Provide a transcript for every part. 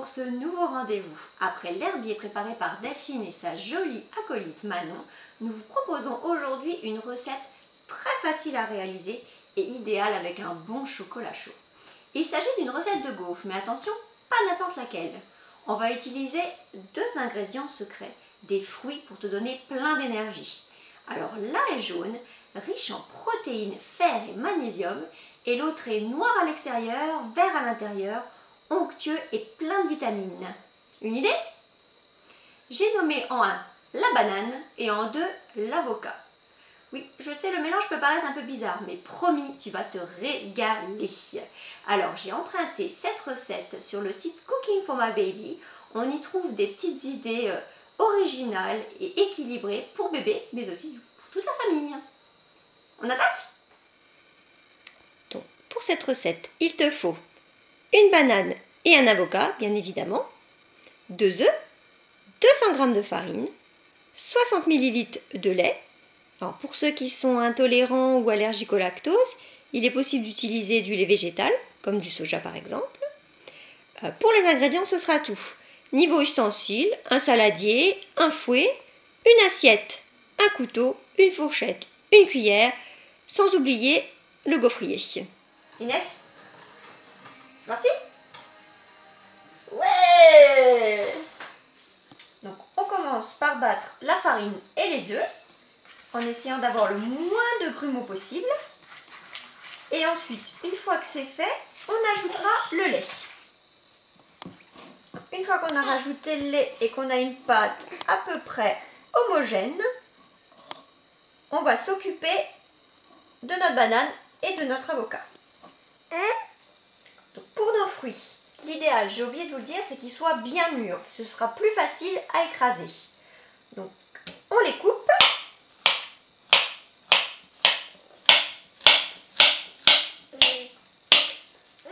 pour ce nouveau rendez-vous. Après l'herbier préparé par Delphine et sa jolie acolyte Manon, nous vous proposons aujourd'hui une recette très facile à réaliser et idéale avec un bon chocolat chaud. Il s'agit d'une recette de gaufres, mais attention, pas n'importe laquelle. On va utiliser deux ingrédients secrets, des fruits pour te donner plein d'énergie. Alors l'un est jaune, riche en protéines, fer et magnésium, et l'autre est noir à l'extérieur, vert à l'intérieur, onctueux et plein de vitamines. Une idée? J'ai nommé en un la banane et en deux l'avocat. Oui, je sais, le mélange peut paraître un peu bizarre, mais promis, tu vas te régaler. Alors, j'ai emprunté cette recette sur le site Cooking for My Baby. On y trouve des petites idées originales et équilibrées pour bébé, mais aussi pour toute la famille. On attaque? Donc, pour cette recette, il te faut une banane et un avocat, bien évidemment, 2 œufs, 200 g de farine, 60 ml de lait. Alors, pour ceux qui sont intolérants ou allergiques au lactose, il est possible d'utiliser du lait végétal, comme du soja par exemple. Pour les ingrédients, ce sera tout. Niveau ustensiles, un saladier, un fouet, une assiette, un couteau, une fourchette, une cuillère, sans oublier le gaufrier. Inès, c'est parti? Ouais! Donc on commence par battre la farine et les œufs, en essayant d'avoir le moins de grumeaux possible. Et ensuite, une fois que c'est fait, on ajoutera le lait. Une fois qu'on a rajouté le lait et qu'on a une pâte à peu près homogène, on va s'occuper de notre banane et de notre avocat. Donc pour nos fruits, l'idéal, j'ai oublié de vous le dire, c'est qu'ils soient bien mûrs. Ce sera plus facile à écraser. Donc on les coupe.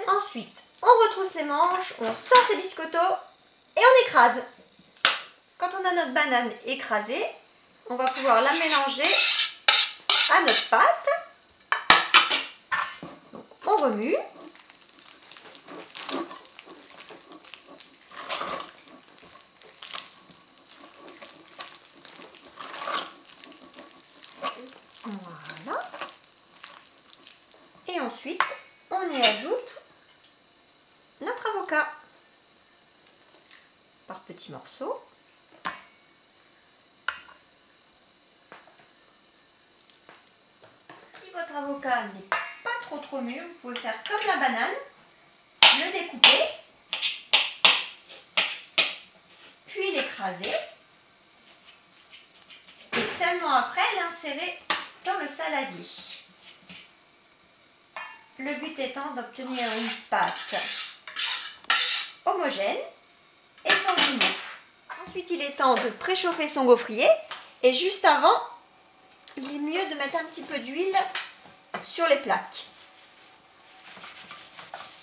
Ensuite, on retrousse les manches, on sort ses biscottos et on écrase. Quand on a notre banane écrasée, on va pouvoir la mélanger à notre pâte. Donc, on remue. Voilà. Et ensuite, on y ajoute notre avocat par petits morceaux. Si votre avocat n'est pas trop mûr, vous pouvez faire comme la banane, le découper, puis l'écraser et seulement après l'insérer dans le saladier. Le but étant d'obtenir une pâte homogène et sans grumeaux. Ensuite, il est temps de préchauffer son gaufrier. Et juste avant, il est mieux de mettre un petit peu d'huile sur les plaques.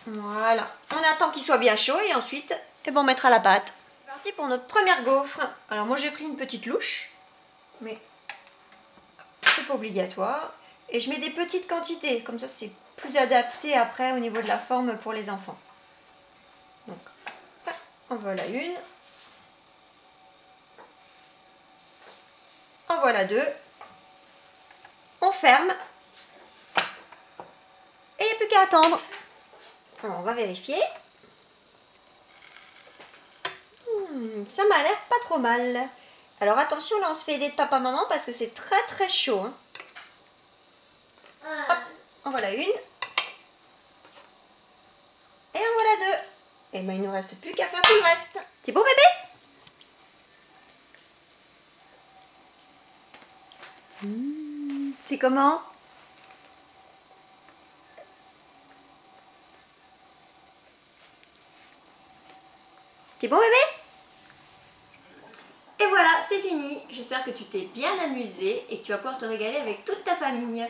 Voilà. On attend qu'il soit bien chaud et ensuite, on mettra la pâte. C'est parti pour notre première gaufre. Alors moi, j'ai pris une petite louche, mais c'est pas obligatoire. Et je mets des petites quantités, comme ça c'est plus adapté après au niveau de la forme pour les enfants. Donc, en voilà une. En voilà deux. On ferme. Et il n'y a plus qu'à attendre. Alors, on va vérifier. Ça m'a l'air pas trop mal. Alors attention, là on se fait aider de papa-maman parce que c'est très chaud. Hein. Hop, en voilà une. Et en voilà deux. Et ben il ne nous reste plus qu'à faire tout le reste. C'est bon bébé? C'est comment? C'est bon bébé? Et voilà, c'est fini. J'espère que tu t'es bien amusé et que tu vas pouvoir te régaler avec toute ta famille.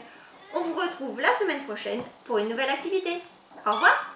On vous retrouve la semaine prochaine pour une nouvelle activité. Au revoir!